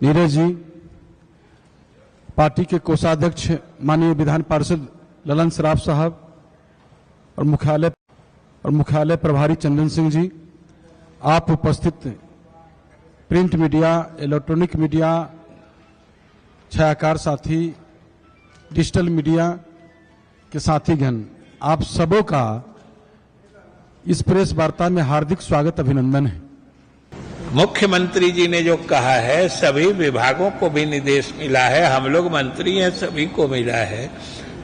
Neeraj ji, party के कोषाध्यक्ष माननीय विधान पार्षद ललन सराफ साहब और मुख्यालय प्रभारी चंदन सिंह जी, आप उपस्थित प्रिंट मीडिया, इलेक्ट्रॉनिक मीडिया, छायाकार साथी, डिजिटल मीडिया के साथीगण, आप सबों का इस प्रेस वार्ता में हार्दिक स्वागत, अभिनंदन है। मुख्यमंत्री जी ने जो कहा है, सभी विभागों को भी निर्देश मिला है, हम लोग मंत्री हैं, सभी को मिला है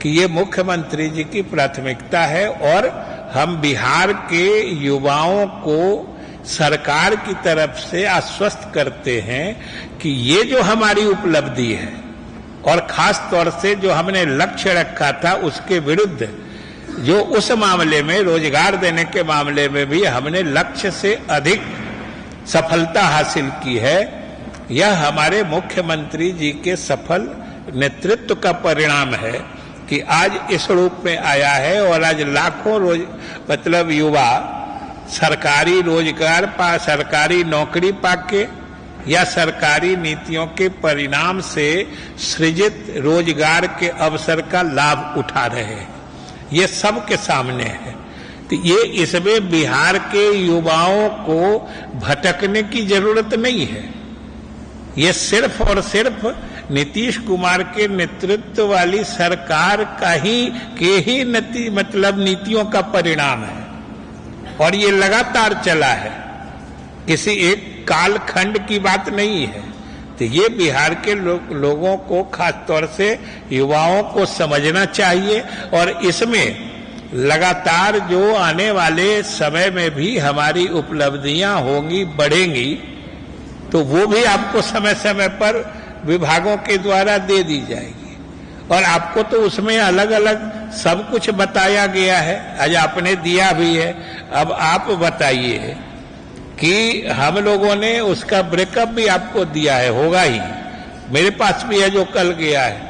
कि ये मुख्यमंत्री जी की प्राथमिकता है और हम बिहार के युवाओं को सरकार की तरफ से आश्वस्त करते हैं कि ये जो हमारी उपलब्धि है और खास तौर से जो हमने लक्ष्य रखा था उसके विरुद्ध जो उस मामले में रोजगार देने के मामले में भी हमने लक्ष्य से अधिक सफलता हासिल की है। यह हमारे मुख्यमंत्री जी के सफल नेतृत्व का परिणाम है कि आज इस रूप में आया है और आज लाखों युवा सरकारी रोजगार सरकारी नौकरी पाके या सरकारी नीतियों के परिणाम से सृजित रोजगार के अवसर का लाभ उठा रहे हैं। ये सबके सामने है। तो ये इसमें बिहार के युवाओं को भटकने की जरूरत नहीं है। ये सिर्फ और सिर्फ नीतीश कुमार के नेतृत्व वाली सरकार का ही नीतियों का परिणाम है और ये लगातार चला है, किसी एक कालखंड की बात नहीं है। तो ये बिहार के लोगों को, खास तौर से युवाओं को समझना चाहिए और इसमें लगातार जो आने वाले समय में भी हमारी उपलब्धियां होंगी, बढ़ेंगी, तो वो भी आपको समय समय पर विभागों के द्वारा दे दी जाएगी और आपको तो उसमें अलग अलग सब कुछ बताया गया है। आज आपने दिया भी है। अब आप बताइए कि हम लोगों ने उसका ब्रेकअप भी आपको दिया है, होगा ही, मेरे पास भी है जो कल गया है।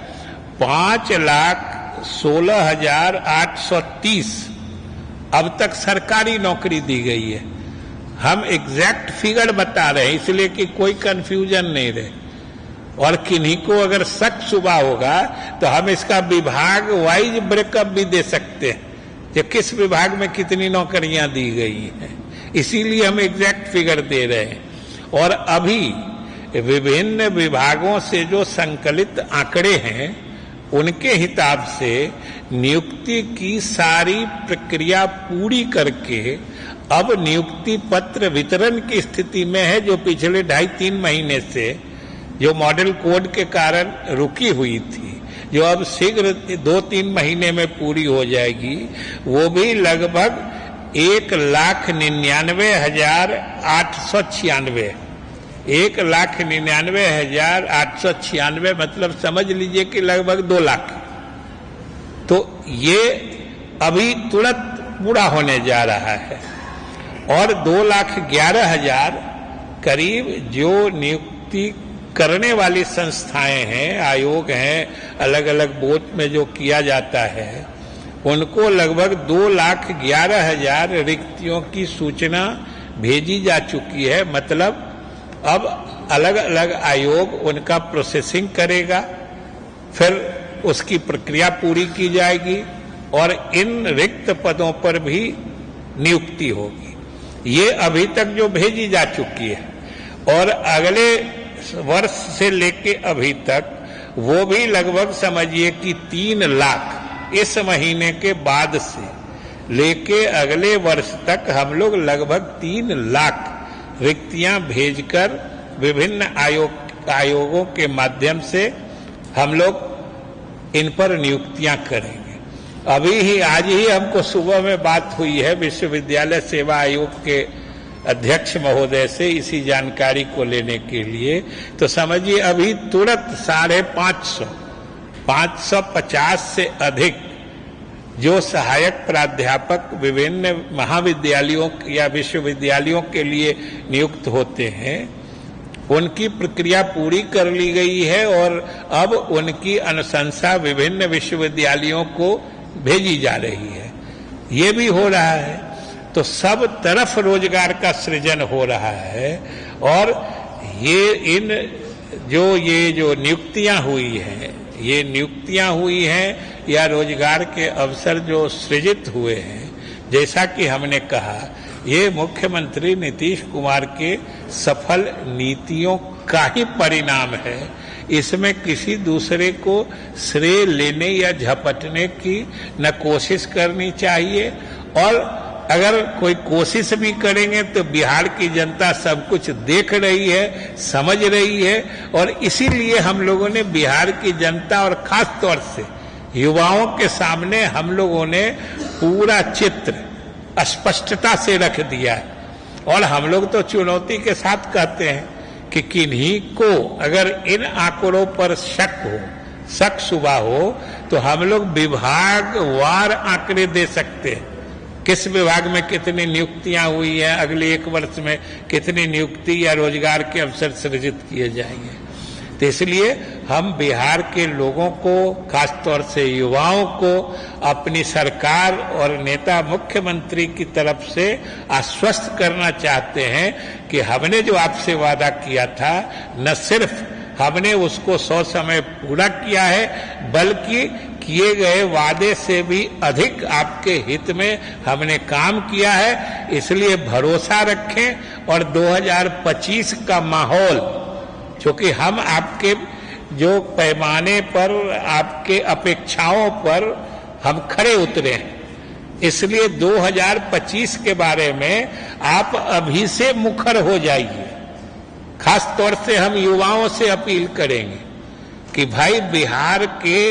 5,16,830 अब तक सरकारी नौकरी दी गई है। हम एग्जैक्ट फिगर बता रहे हैं इसलिए कि कोई कंफ्यूजन नहीं रहे और किन्हीं को अगर शक सुबह होगा तो हम इसका विभाग वाइज ब्रेकअप भी दे सकते हैं कि किस विभाग में कितनी नौकरियां दी गई हैं। इसीलिए हम एग्जैक्ट फिगर दे रहे हैं और अभी विभिन्न विभागों से जो संकलित आंकड़े हैं उनके हिसाब से नियुक्ति की सारी प्रक्रिया पूरी करके अब नियुक्ति पत्र वितरण की स्थिति में है, जो पिछले 2.5-3 महीने से जो मॉडल कोड के कारण रुकी हुई थी, जो अब शीघ्र 2-3 महीने में पूरी हो जाएगी। वो भी लगभग 1,99,896 1,99,896 मतलब समझ लीजिए कि लगभग 2 लाख। तो ये अभी तुरंत पूरा होने जा रहा है और 2,11,000 करीब जो नियुक्ति करने वाली संस्थाएं हैं, आयोग हैं, अलग अलग बोर्ड में जो किया जाता है, उनको लगभग 2,11,000 रिक्तियों की सूचना भेजी जा चुकी है। मतलब अब अलग अलग आयोग उनका प्रोसेसिंग करेगा, फिर उसकी प्रक्रिया पूरी की जाएगी और इन रिक्त पदों पर भी नियुक्ति होगी। ये अभी तक जो भेजी जा चुकी है और अगले वर्ष से लेके अभी तक वो भी लगभग समझिए कि 3 लाख इस महीने के बाद से लेके अगले वर्ष तक हम लोग लगभग 3 लाख रिक्तियां भेजकर विभिन्न आयोगों के माध्यम से हम लोग इन पर नियुक्तियां करेंगे। अभी ही आज ही हमको सुबह में बात हुई है विश्वविद्यालय सेवा आयोग के अध्यक्ष महोदय से इसी जानकारी को लेने के लिए। तो समझिए अभी तुरंत 550 से अधिक जो सहायक प्राध्यापक विभिन्न महाविद्यालयों या विश्वविद्यालयों के लिए नियुक्त होते हैं, उनकी प्रक्रिया पूरी कर ली गई है और अब उनकी अनुशंसा विभिन्न विश्वविद्यालयों को भेजी जा रही है। ये भी हो रहा है। तो सब तरफ रोजगार का सृजन हो रहा है और ये इन जो नियुक्तियां हुई हैं, ये नियुक्तियां हुई हैं या रोजगार के अवसर जो सृजित हुए हैं, जैसा कि हमने कहा, ये मुख्यमंत्री नीतीश कुमार के सफल नीतियों का ही परिणाम है। इसमें किसी दूसरे को श्रेय लेने या झपटने की न कोशिश करनी चाहिए, और अगर कोई कोशिश भी करेंगे तो बिहार की जनता सब कुछ देख रही है, समझ रही है, और इसीलिए हम लोगों ने बिहार की जनता और खास तौर से युवाओं के सामने हम लोगों ने पूरा चित्र स्पष्टता से रख दिया है। और हम लोग तो चुनौती के साथ कहते हैं कि किन्हीं को अगर इन आंकड़ों पर शक शुबा हो तो हम लोग विभागवार आंकड़े दे सकते हैं, किस विभाग में कितनी नियुक्तियां हुई हैं, अगले 1 वर्ष में कितनी नियुक्ति या रोजगार के अवसर सृजित किए जाएंगे। तो इसलिए हम बिहार के लोगों को, खासतौर से युवाओं को, अपनी सरकार और नेता मुख्यमंत्री की तरफ से आश्वस्त करना चाहते हैं कि हमने जो आपसे वादा किया था, न सिर्फ हमने उसको 100 समय पूरा किया है, बल्कि किए गए वादे से भी अधिक आपके हित में हमने काम किया है। इसलिए भरोसा रखें और 2025 का माहौल, क्योंकि हम आपके जो पैमाने पर, आपके अपेक्षाओं पर हम खरे उतरे हैं, इसलिए 2025 के बारे में आप अभी से मुखर हो जाइए। खास तौर से हम युवाओं से अपील करेंगे कि भाई बिहार के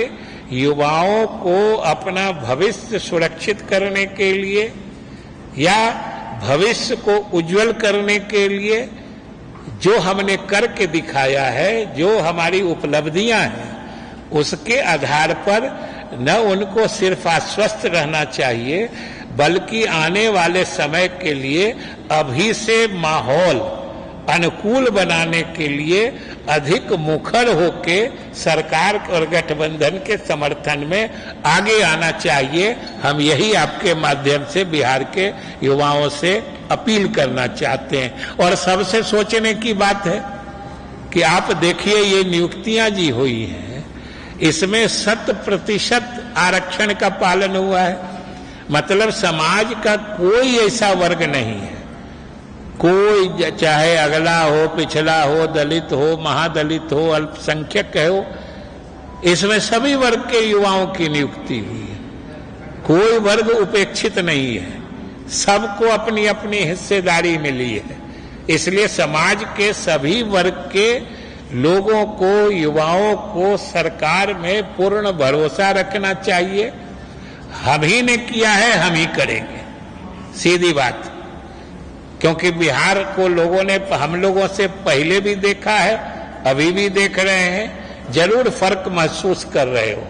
युवाओं को अपना भविष्य सुरक्षित करने के लिए या भविष्य को उज्जवल करने के लिए जो हमने करके दिखाया है, जो हमारी उपलब्धियां हैं, उसके आधार पर न उनको सिर्फ आश्वस्त रहना चाहिए, बल्कि आने वाले समय के लिए अभी से माहौल अनुकूल बनाने के लिए अधिक मुखर होके सरकार और गठबंधन के समर्थन में आगे आना चाहिए। हम यही आपके माध्यम से बिहार के युवाओं से अपील करना चाहते हैं। और सबसे सोचने की बात है कि आप देखिए, ये नियुक्तियां जी हुई हैं, इसमें 100% आरक्षण का पालन हुआ है। मतलब समाज का कोई ऐसा वर्ग नहीं है, कोई चाहे अगला हो, पिछड़ा हो, दलित हो, महादलित हो, अल्पसंख्यक हो, इसमें सभी वर्ग के युवाओं की नियुक्ति हुई है। कोई वर्ग उपेक्षित नहीं है, सबको अपनी अपनी हिस्सेदारी मिली है। इसलिए समाज के सभी वर्ग के लोगों को, युवाओं को सरकार में पूर्ण भरोसा रखना चाहिए। हम ही ने किया है, हम ही करेंगे, सीधी बात। क्योंकि बिहार को लोगों ने हम लोगों से पहले भी देखा है, अभी भी देख रहे हैं, जरूर फर्क महसूस कर रहे हो।